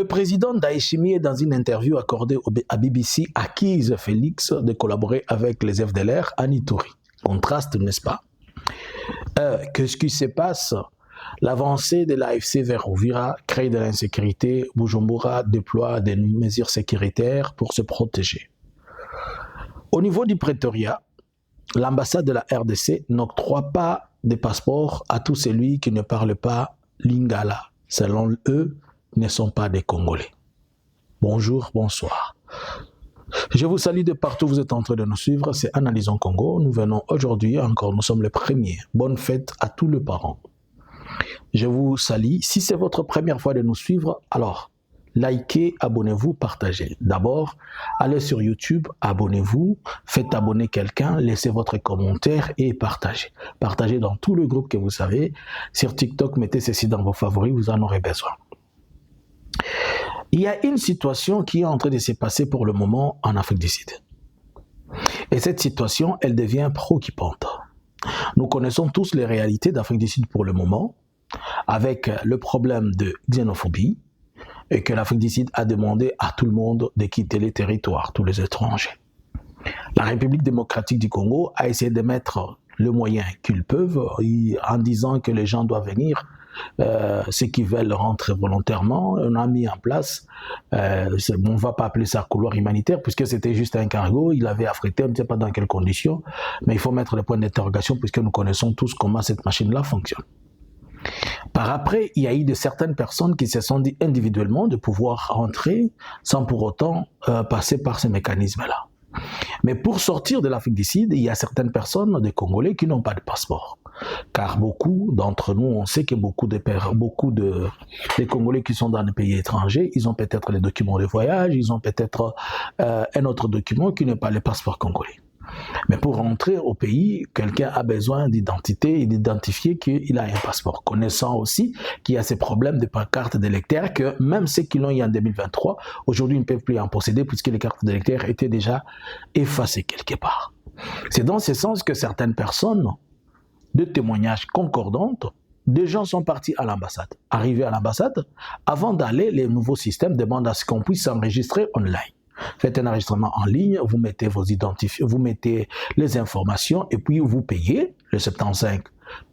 Le président Ndayishimiye, dans une interview accordée à BBC, accuse Félix de collaborer avec les FDLR à Ituri. Contraste, n'est-ce pas? Qu'est-ce qui se passe? L'avancée de l'AFC vers Uvira crée de l'insécurité. Bujumbura déploie des mesures sécuritaires pour se protéger. Au niveau du Pretoria, l'ambassade de la RDC n'octroie pas de passeport à tous celui qui ne parle pas lingala. Selon eux, ne sont pas des Congolais. Bonjour, bonsoir. Je vous salue de partout où vous êtes en train de nous suivre. C'est Analysons Congo. Nous venons aujourd'hui encore, nous sommes les premiers. Bonne fête à tous les parents. Je vous salue. Si c'est votre première fois de nous suivre, alors likez, abonnez-vous, partagez. D'abord, allez sur YouTube, abonnez-vous, faites abonner quelqu'un, laissez votre commentaire et partagez. Partagez dans tout le groupe que vous savez. Sur TikTok, mettez ceci dans vos favoris, vous en aurez besoin. Il y a une situation qui est en train de se passer pour le moment en Afrique du Sud. Et cette situation, elle devient préoccupante. Nous connaissons tous les réalités d'Afrique du Sud pour le moment, avec le problème de xénophobie, et que l'Afrique du Sud a demandé à tout le monde de quitter les territoires, tous les étrangers. La République démocratique du Congo a essayé de mettre le moyen qu'ils peuvent en disant que les gens doivent venir, ceux qui veulent rentrer volontairement. On a mis en place, on ne va pas appeler ça couloir humanitaire, puisque c'était juste un cargo, il avait affrété, on ne sait pas dans quelles conditions, mais il faut mettre le point d'interrogation, puisque nous connaissons tous comment cette machine-là fonctionne. Par après, il y a eu de certaines personnes qui se sont dit individuellement de pouvoir rentrer sans pour autant passer par ces mécanismes-là. Mais pour sortir de l'Afrique du Sud, il y a certaines personnes, des Congolais, qui n'ont pas de passeport. Car beaucoup d'entre nous, on sait que beaucoup de Congolais qui sont dans des pays étrangers, ils ont peut-être les documents de voyage, ils ont peut-être un autre document qui n'est pas le passeport congolais. Mais pour rentrer au pays, quelqu'un a besoin d'identité et d'identifier qu'il a un passeport. Connaissant aussi qu'il y a ces problèmes de cartes d'électeurs que même ceux qui l'ont eu en 2023, aujourd'hui ne peuvent plus en posséder puisque les cartes d'électeurs étaient déjà effacées quelque part. C'est dans ce sens que certaines personnes, de témoignages concordants, des gens sont partis à l'ambassade. Arrivés à l'ambassade, avant d'aller, les nouveaux systèmes demandent à ce qu'on puisse s'enregistrer online. Faites un enregistrement en ligne, vous mettez vos identifiants, vous mettez les informations et puis vous payez les 75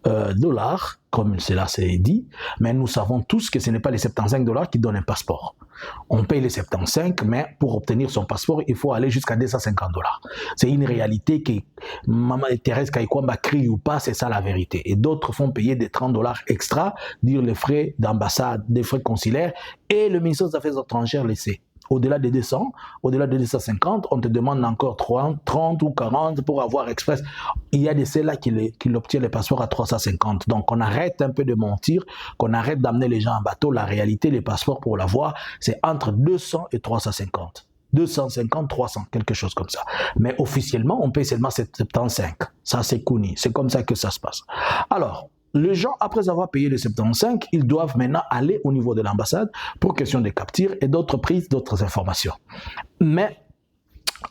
$, comme cela s'est dit. Mais nous savons tous que ce n'est pas les 75 $ qui donnent un passeport. On paye les 75, mais pour obtenir son passeport, il faut aller jusqu'à 250 $. C'est une réalité que Maman Thérèse Kaikwamba crie ou pas, c'est ça la vérité. Et d'autres font payer des 30 $ extra, dire les frais d'ambassade, des frais consulaires, et le ministère des Affaires étrangères le sait. Au-delà de 200, au-delà de 250, on te demande encore 30 ou 40 pour avoir express. Il y a de ceux-là qui obtiennent les passeports à 350. Donc, on arrête un peu de mentir, qu'on arrête d'amener les gens en bateau. La réalité, les passeports pour l'avoir, c'est entre 200 et 350. 250, 300, quelque chose comme ça. Mais officiellement, on paye seulement 75. Ça, c'est connu. C'est comme ça que ça se passe. Alors, les gens, après avoir payé les 75, ils doivent maintenant aller au niveau de l'ambassade pour question de capture et d'autres prises, d'autres informations. Mais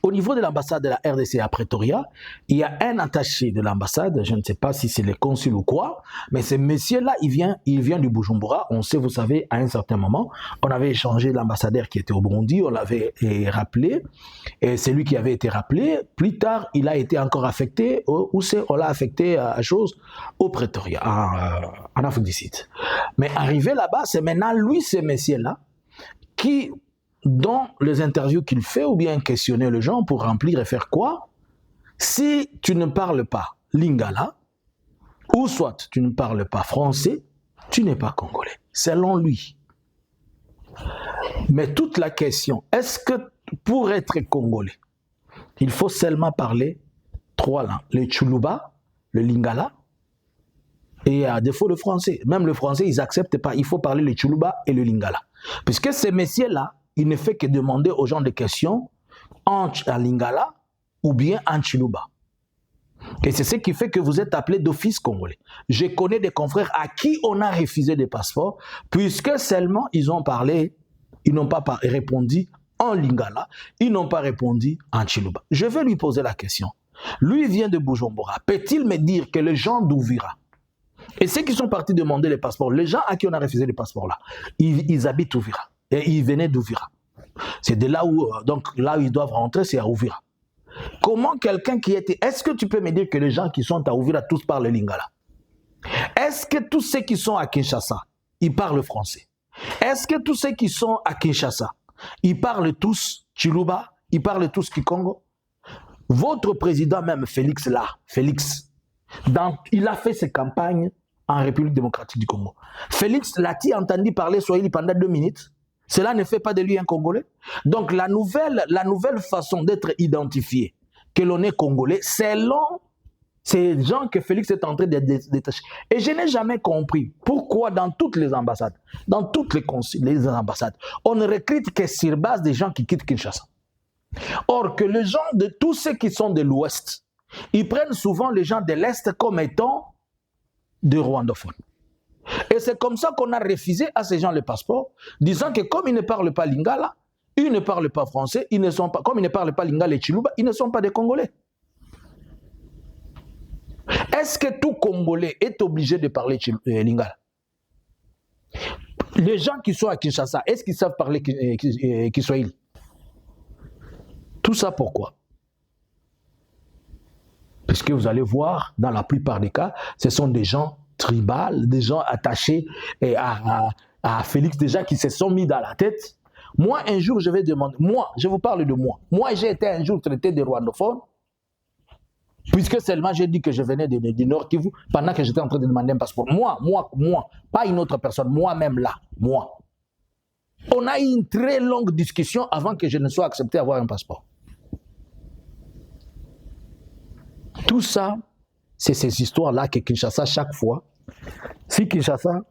au niveau de l'ambassade de la RDC à Pretoria, il y a un attaché de l'ambassade, je ne sais pas si c'est le consul ou quoi, mais ce monsieur-là, il vient du Bujumbura. On sait, vous savez, à un certain moment, on avait échangé l'ambassadeur qui était au Burundi, on l'avait rappelé, et c'est lui qui avait été rappelé. Plus tard, il a été encore affecté, on l'a affecté à chose, au Pretoria, en Afrique du Sud. Mais arrivé là-bas, c'est maintenant lui, ce monsieur-là, qui, dans les interviews qu'il fait, ou bien questionner les gens pour remplir et faire quoi, si tu ne parles pas lingala, ou soit tu ne parles pas français, tu n'es pas congolais, selon lui. Mais toute la question, est-ce que pour être congolais, il faut seulement parler 3 langues, le tchoulouba, le lingala, et à défaut le français. Même le français, ils n'acceptent pas, il faut parler le tchoulouba et le lingala. Puisque ces messieurs-là, il ne fait que demander aux gens des questions en lingala ou bien en tchoulouba. Et c'est ce qui fait que vous êtes appelé d'office congolais. Je connais des confrères à qui on a refusé des passeports, puisque seulement ils ont parlé, ils n'ont pas répondu en lingala, ils n'ont pas répondu en tchoulouba. Je vais lui poser la question. Lui vient de Bujumbura. Peut-il me dire que les gens d'Uvira, et ceux qui sont partis demander les passeports, les gens à qui on a refusé les passeports là, ils habitent Uvira. Et ils venaient d'Ouvira. C'est de là où, donc là où ils doivent rentrer, c'est à Ouvira. Comment quelqu'un qui était... Est-ce que tu peux me dire que les gens qui sont à Ouvira tous parlent le lingala? Est-ce que tous ceux qui sont à Kinshasa, ils parlent français? Est-ce que tous ceux qui sont à Kinshasa, ils parlent tous Chiluba, ils parlent tous Kikongo? Votre président même, Félix, il a fait ses campagnes en République démocratique du Congo. Félix l'a-t-il entendu parler Swahili pendant 2 minutes? Cela ne fait pas de lui un Congolais. Donc la nouvelle façon d'être identifié, que l'on est Congolais, selon ces gens que Félix est en train de détacher. Et je n'ai jamais compris pourquoi dans toutes les ambassades, dans toutes les ambassades, on ne recrute que sur base des gens qui quittent Kinshasa. Or que les gens de tous ceux qui sont de l'Ouest, ils prennent souvent les gens de l'Est comme étant des rwandophones. Et c'est comme ça qu'on a refusé à ces gens le passeport, disant que comme ils ne parlent pas lingala, ils ne parlent pas français, comme ils ne parlent pas lingala et chiluba, ils ne sont pas des Congolais. Est-ce que tout Congolais est obligé de parler lingala? Les gens qui sont à Kinshasa, est-ce qu'ils savent parler Kiswahili? Tout ça pourquoi? Puisque vous allez voir, dans la plupart des cas, ce sont des gens tribales, des gens attachés à Félix, déjà qui se sont mis dans la tête. Moi, un jour, je vais demander, moi, je vous parle de moi. Moi, j'ai été un jour traité de rwandophone, puisque seulement j'ai dit que je venais du Nord Kivu, pendant que j'étais en train de demander un passeport. Moi, pas une autre personne, moi-même là, moi. On a eu une très longue discussion avant que je ne sois accepté à avoir un passeport. Tout ça, c'est ces histoires-là que Kinshasa, chaque fois, si Kinshasa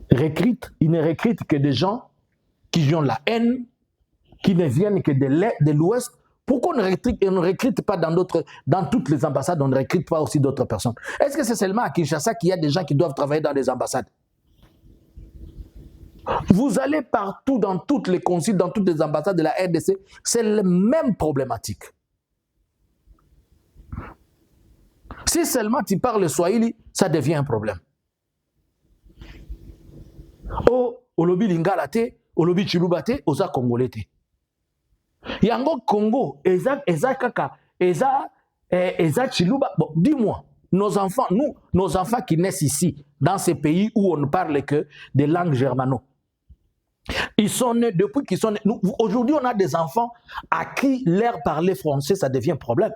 recrute, il ne recrute que des gens qui ont la haine, qui ne viennent que de l'Ouest. Pourquoi on ne recrute pas dans toutes les ambassades, on ne recrute pas aussi d'autres personnes? Est-ce que c'est seulement à Kinshasa qu'il y a des gens qui doivent travailler dans les ambassades? Vous allez partout, dans toutes les consuls, dans toutes les ambassades de la RDC, c'est la même problématique. Si seulement tu parles Swahili, ça devient un problème. Oh, olobi lingala te, olobi chiluba te, oza congolais te. Yango Congo, eza kaka, eza chiluba. Bon, dis-moi, nos enfants qui naissent ici, dans ces pays où on ne parle que des langues germano, ils sont nés, depuis qu'ils sont nés, aujourd'hui on a des enfants à qui leur parler français, ça devient un problème.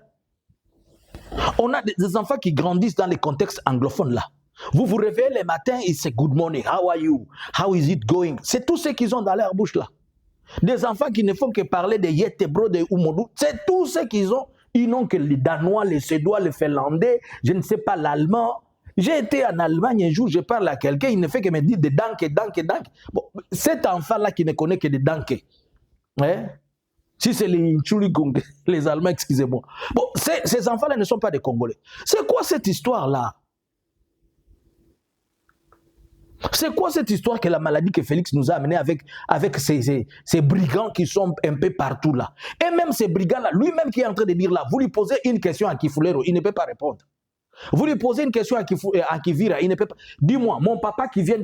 On a des enfants qui grandissent dans les contextes anglophones là. Vous vous réveillez le matin et c'est good morning, how are you, how is it going? C'est tout ce qu'ils ont dans leur bouche là. Des enfants qui ne font que parler de Yetebro, de Umodu, c'est tout ce qu'ils ont. Ils n'ont que les Danois, les Suédois, les Finlandais, je ne sais pas l'allemand. J'ai été en Allemagne un jour, je parle à quelqu'un, il ne fait que me dire des danke. Bon, cet enfant-là qui ne connaît que des danke, hein? Si c'est les Tchuli, les Allemands, excusez-moi. Bon, ces enfants-là ne sont pas des Congolais. C'est quoi cette histoire-là? C'est quoi cette histoire que la maladie que Félix nous a amenée avec ces brigands qui sont un peu partout là? Et même ces brigands-là, lui-même qui est en train de dire là, vous lui posez une question à Kifulero, il ne peut pas répondre. Vous lui posez une question à Kivira, il ne peut pas. Dis-moi, mon papa qui vient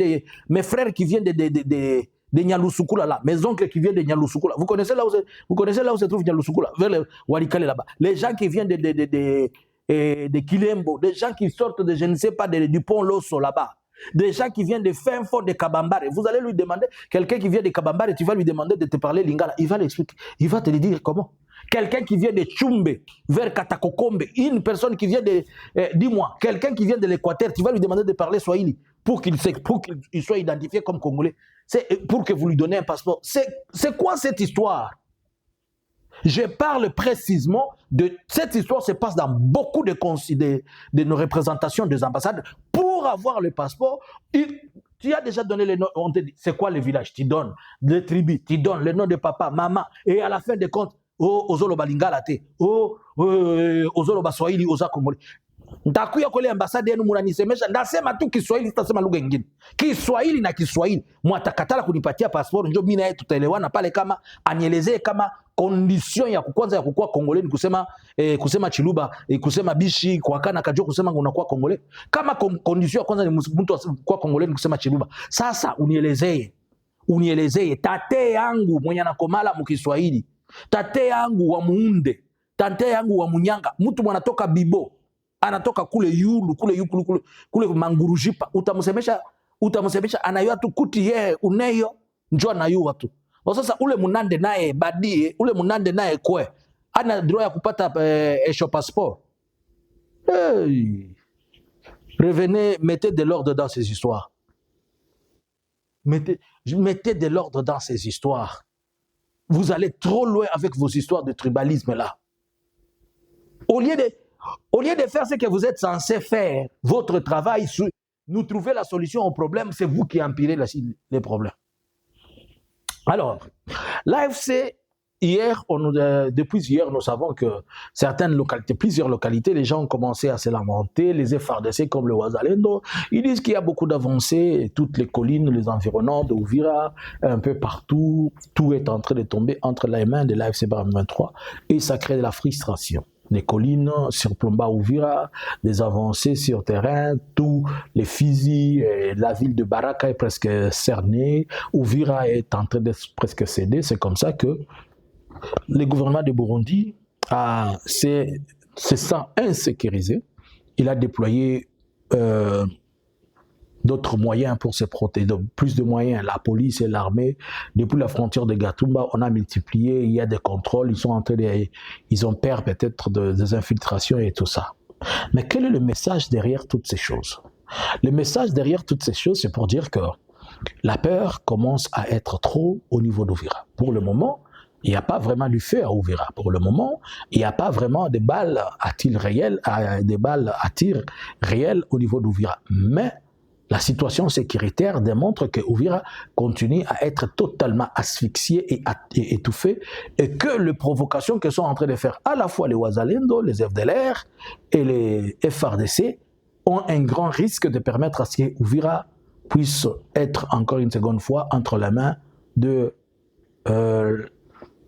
mes frères qui viennent de Nyalusukula là, mes oncles qui viennent de Nyalusukula. Vous connaissez là où se trouve Nyalusukula, vers le Walikale là-bas. Les gens qui viennent de Kilembo, des gens qui sortent de, je ne sais pas, du pont Loso là-bas. Des gens qui viennent de fin fort de Kabambare. Vous allez lui demander, quelqu'un qui vient de Kabambare, tu vas lui demander de te parler lingala. Il va l'expliquer. Il va te le dire comment. Quelqu'un qui vient de Tchumbe, vers Katakokombe, une personne qui vient de, dis-moi, quelqu'un qui vient de l'Équateur, tu vas lui demander de parler Swahili pour qu'il soit identifié comme Congolais. C'est pour que vous lui donnez un passeport. C'est quoi cette histoire? Je parle précisément de cette histoire se passe dans beaucoup de nos représentations des ambassades. Pour avoir le passeport, tu as déjà donné le nom, on te dit, c'est quoi le village? Tu donnes les tribus, tu donnes le nom de papa, maman, et à la fin des comptes, oh, ozoloba lingala te, oh, ozoloba swahili, oza Congolais. Ndakuya kule ambassade yenu munanisemesha ndasema tu Kiswahili, sitasema lugha nyingine. Kiswahili na Kiswahili. Mwatakatala kunipatia passport ndio mimi naye tutaelewana pale kama anielezee kama condition ya kwanza ya kukua Congolais ni kusema Chiluba, kusema Bishi, kwa kana kajua kusema unakuwa Congolais. Kama condition ya kwanza ni mtu kukua Congolais ni kusema Chiluba. Sasa unielezee unielezee tate yangu mwenye anakomala mukiswahili, tate yangu wa muunde, tate yangu wa munyanga. Mtu mwanatoka Bibo, anatoka kule yulu kule mangurujipa, utamsemesha anayua tu kuti ye uneyo njoo anayua tu. Sasa ule munande naye badie, ule munande naye kwe ana droit ya kupata esho passeport. Hey. Revenez, mettez de l'ordre dans ces histoires. Mettez de l'ordre dans ces histoires. Vous allez trop loin avec vos histoires de tribalisme là. Au lieu de faire ce que vous êtes censé faire, votre travail, nous trouver la solution au problème, c'est vous qui empirez les problèmes. Alors, l'AFC, depuis hier, nous savons que certaines localités, plusieurs localités, les gens ont commencé à se lamenter, les FARDC comme le Ouazalendo, ils disent qu'il y a beaucoup d'avancées, toutes les collines, les environnants de Uvira, un peu partout, tout est en train de tomber entre les mains de l'AFC Barham 23 et ça crée de la frustration. Les collines sur Plomba Uvira, des avancées sur terrain, tous les fusils, la ville de Baraka est presque cernée, Uvira est en train de presque céder, c'est comme ça que le gouvernement de Burundi se sent insécurisé. Il a déployé d'autres moyens pour se protéger, plus de moyens, la police et l'armée. Depuis la frontière de Gatumba, on a multiplié, il y a des contrôles, ils ont peur peut-être des infiltrations et tout ça. Mais quel est le message derrière toutes ces choses? Le message derrière toutes ces choses, c'est pour dire que la peur commence à être trop au niveau d'Uvira. Pour le moment, il n'y a pas vraiment du feu à Uvira. Pour le moment, il n'y a pas vraiment de balles à tir réel, au niveau d'Uvira. Mais la situation sécuritaire démontre que Uvira continue à être totalement asphyxiée et étouffée et que les provocations que sont en train de faire à la fois les Ouazalendo, les FDLR et les FARDC ont un grand risque de permettre à ce que Uvira puisse être encore une seconde fois entre les mains de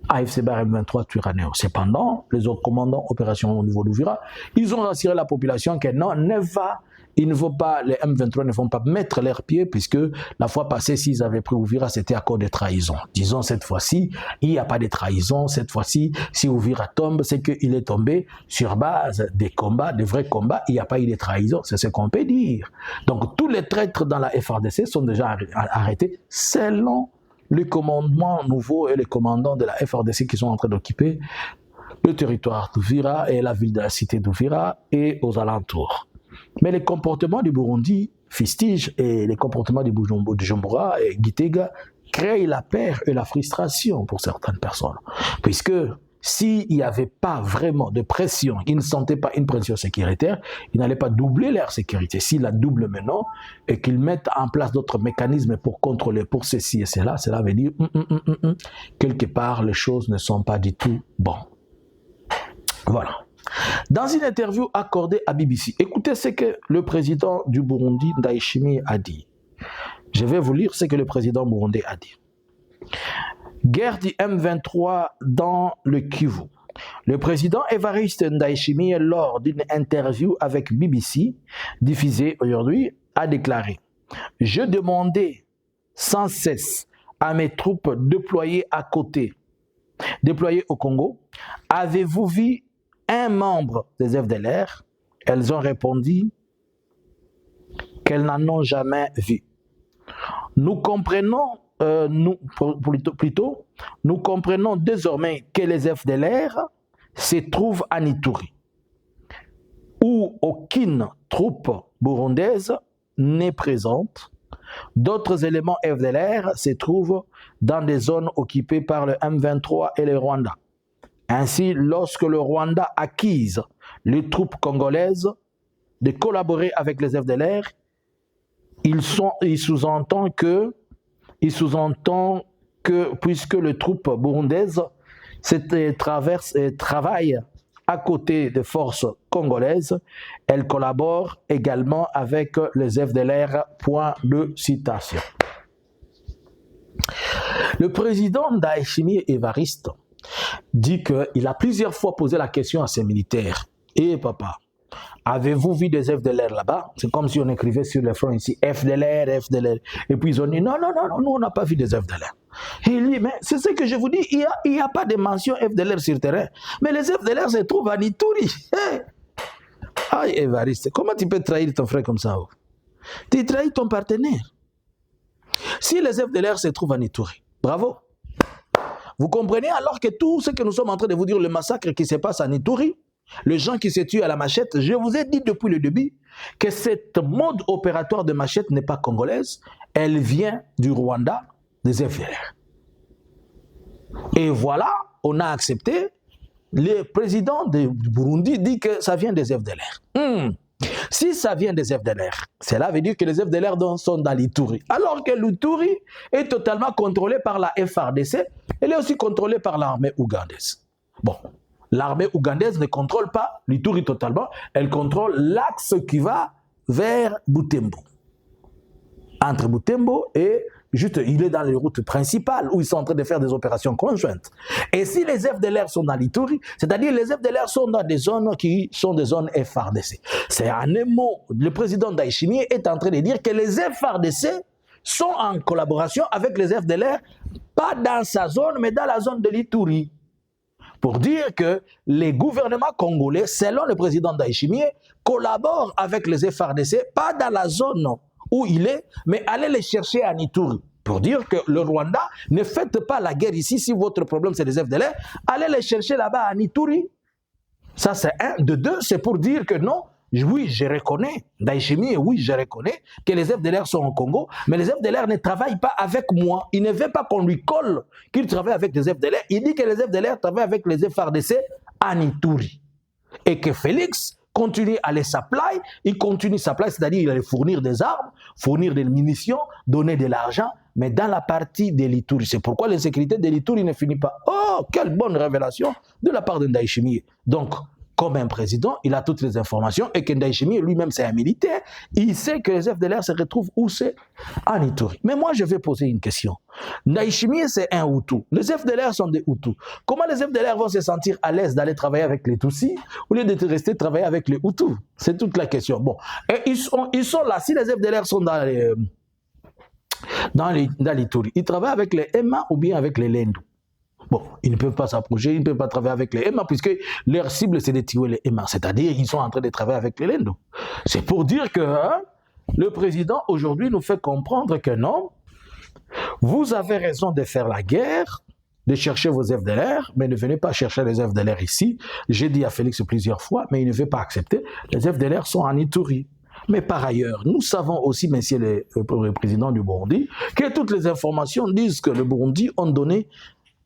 AFC Barham 23 Twirwaneho. Cependant, les autres commandants opérations au niveau d'Uvira, ils ont rassuré la population que non, les M23 ne vont pas mettre leurs pieds puisque la fois passée, s'ils avaient pris Uvira, c'était à cause de trahison. Disons cette fois-ci, il n'y a pas de trahison. Cette fois-ci, si Uvira tombe, c'est qu'il est tombé sur base des combats, de vrais combats. Il n'y a pas eu de trahison, c'est ce qu'on peut dire. Donc tous les traîtres dans la FARDC sont déjà arrêtés selon le commandement nouveau et les commandants de la FARDC qui sont en train d'occuper le territoire d'Uvira et la ville de la cité d'Uvira et aux alentours. Mais les comportements du Burundi fustigent et les comportements du Bujumbura et Gitega créent la peur et la frustration pour certaines personnes. Puisque s'il n'y avait pas vraiment de pression, ils ne sentaient pas une pression sécuritaire, ils n'allaient pas doubler leur sécurité. S'ils la doublent maintenant et qu'ils mettent en place d'autres mécanismes pour contrôler, pour ceci et cela veut dire quelque part les choses ne sont pas du tout bonnes. Voilà. Dans une interview accordée à BBC, écoutez ce que le président du Burundi, Ndayishimiye, a dit. Je vais vous lire ce que le président burundais a dit. Guerre du M23 dans le Kivu. Le président Evariste Ndayishimiye, lors d'une interview avec BBC, diffusée aujourd'hui, a déclaré « Je demandais sans cesse à mes troupes déployées au Congo, avez-vous vu un membre des FDLR? Elles ont répondu qu'elles n'en ont jamais vu. Nous comprenons nous comprenons désormais que les FDLR se trouvent à Ituri, où aucune troupe burundaise n'est présente. D'autres éléments FDLR se trouvent dans des zones occupées par le M23 et le Rwanda. Ainsi, lorsque le Rwanda accuse les troupes congolaises de collaborer avec les FDLR, il sous-entend que puisque les troupes burundaises travaillent à côté des forces congolaises, elles collaborent également avec les FDLR. Point de citation. Le président Ndayishimiye Evariste dit qu'il a plusieurs fois posé la question à ses militaires. « Eh papa, Avez-vous vu des FDLR là-bas? C'est comme si on écrivait sur le front ici, FDLR, FDLR. Et puis ils ont dit, non, nous on n'a pas vu des FDLR. Et il dit, mais c'est ce que je vous dis, il n'y a pas de mention FDLR sur le terrain. Mais les FDLR se trouvent à Nitouri. Hey. Aïe, Évariste, comment tu peux trahir ton frère comme ça? Tu trahis ton partenaire. Si les FDLR se trouvent à Nitouri, bravo. Vous comprenez alors que tout ce que nous sommes en train de vous dire, le massacre qui se passe à Nitouri, les gens qui se tuent à la machette, je vous ai dit depuis le début que cette mode opératoire de machette n'est pas congolaise, elle vient du Rwanda, des FDLR. Et voilà, on a accepté, le président du Burundi dit que ça vient des FDLR. Si ça vient des FDLR, cela veut dire que les FDLR sont dans l'Ituri. Alors que l'Ituri est totalement contrôlé par la FARDC, elle est aussi contrôlée par l'armée ougandaise. Bon, l'armée ougandaise ne contrôle pas l'Ituri totalement, elle contrôle l'axe qui va vers Butembo. Entre Butembo et juste, il est dans les routes principales où ils sont en train de faire des opérations conjointes. Et si les FDLR sont dans l'Ituri, c'est-à-dire les FDLR sont dans des zones qui sont des zones FARDC. C'est en un mot, le président Ndayishimiye est en train de dire que les FARDC sont en collaboration avec les FDLR, pas dans sa zone, mais dans la zone de l'Ituri. Pour dire que les gouvernements congolais, selon le président Ndayishimiye, collaborent avec les FARDC, pas dans la zone où il est, mais allez les chercher à Nitouri. Pour dire que le Rwanda, ne faites pas la guerre ici, si votre problème c'est les FDLR, allez les chercher là-bas à Nitouri. Ça c'est un. De deux, c'est pour dire que non, oui, je reconnais, Ndayishimiye, oui, je reconnais que les FDLR sont au Congo, mais les FDLR ne travaillent pas avec moi. Il ne veut pas qu'on lui colle qu'il travaille avec les FDLR. Il dit que les FDLR travaillent avec les FARDC à Nitouri. Et que Félix continue à les supply, il continue supply, c'est-à-dire il allait fournir des armes, fournir des munitions, donner de l'argent, mais dans la partie de l'Ituri. C'est pourquoi l'insécurité de l'Ituri ne finit pas. Oh, quelle bonne révélation de la part de Ndayishimiye. Donc, comme un président, il a toutes les informations et que Ndayishimiye lui-même c'est un militaire, il sait que les FDLR se retrouvent où c'est en Ituri. Mais moi je vais poser une question. Ndayishimiye c'est un Hutu, les FDLR sont des Hutus. Comment les FDLR vont se sentir à l'aise d'aller travailler avec les Tutsis au lieu de rester travailler avec les Hutus? C'est toute la question. Bon, et ils sont là, si les FDLR sont dans l'Ituri, ils travaillent avec les Emma ou bien avec les Lendu. Bon, ils ne peuvent pas s'approcher, ils ne peuvent pas travailler avec les Emma puisque leur cible c'est de tuer les Emma, c'est-à-dire ils sont en train de travailler avec les Lendu. C'est pour dire que le président aujourd'hui nous fait comprendre que non, vous avez raison de faire la guerre, de chercher vos FDLR, mais ne venez pas chercher les FDLR ici. J'ai dit à Félix plusieurs fois, mais il ne veut pas accepter. Les FDLR sont en Ituri. Mais par ailleurs, nous savons aussi, monsieur le président du Burundi, que toutes les informations disent que le Burundi ont donné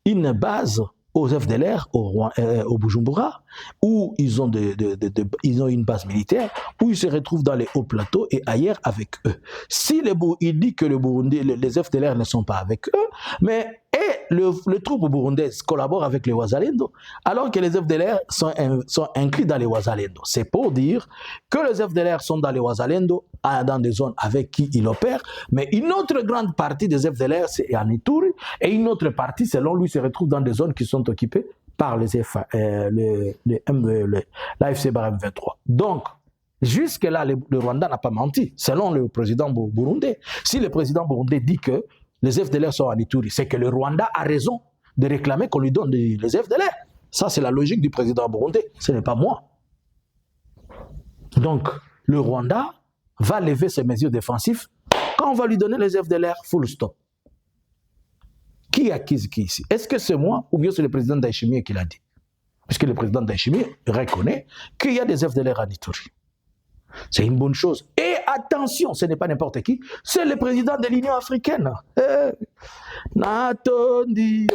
une base aux FDLR, au Bujumbura, où ils ont une base militaire, où ils se retrouvent dans les hauts plateaux et ailleurs avec eux. Si il dit que le Burundi, les FDLR ne sont pas avec eux, mais le troupe burundaise collabore avec les Wazalendo, alors que les FDLR sont inclus dans les Wazalendo. C'est pour dire que les FDLR sont dans les Wazalendo, dans des zones avec qui ils opèrent, mais une autre grande partie des FDLR, c'est en Ituri, et une autre partie, selon lui, se retrouve dans des zones qui sont occupées par l'AFC Barem 23. Donc, jusque-là, le Rwanda n'a pas menti, selon le président burundais. Si le président burundais dit que les FDLR sont en Ituri, c'est que le Rwanda a raison de réclamer qu'on lui donne les FDLR. Ça, c'est la logique du président burundais, ce n'est pas moi. Donc, le Rwanda va lever ses mesures défensives quand on va lui donner les FDLR full stop. Qui accuse qui ici? Est-ce que c'est moi ou bien c'est le président Ndayishimiye qui l'a dit? Puisque le président Ndayishimiye reconnaît qu'il y a des FDLR en Ituri. C'est une bonne chose. Et attention, ce n'est pas n'importe qui, c'est le président de l'Union africaine. Natondi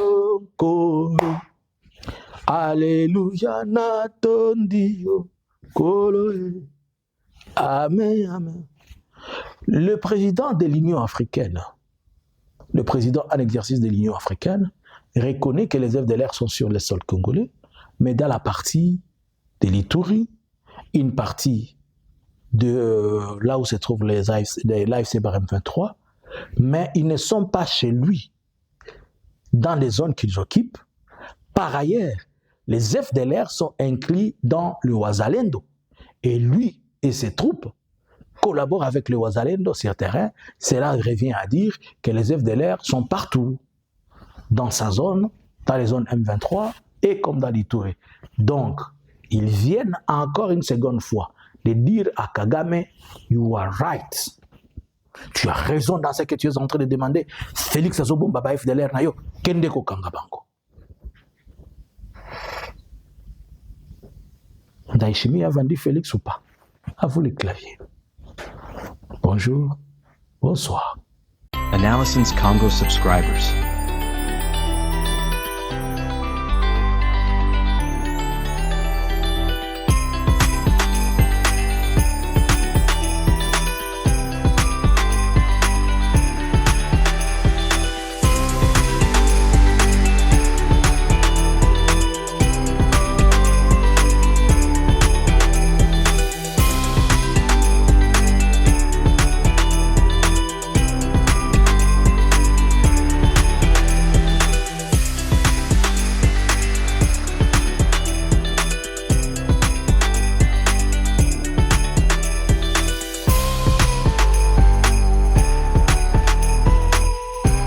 Kolo. Alléluia, Natondi Kolo. Amen, amen. Le président de l'Union africaine, le président en exercice de l'Union africaine, reconnaît que les FDLR sont sur le sol congolais, mais dans la partie de l'Ituri, une partie de là où se trouvent les AFC Barem 23, mais ils ne sont pas chez lui, dans les zones qu'ils occupent. Par ailleurs, les FDLR sont inclus dans le Wazalendo. et lui et ses troupes collaborent avec le Wazalendo sur terrain, cela revient à dire que les FDLR sont partout, dans sa zone, dans les zones M23 et comme dans l'Itoué. Donc, ils viennent encore une seconde fois de dire à Kagame, you are right. Tu as raison dans ce que tu es en train de demander. Félix Azobomba ba FDLR na yo, kende ko kanga bango. Ndayishimiye a vendu Félix ou pas? À vous les claviers. Bonjour, bonsoir. Analysins Congo subscribers.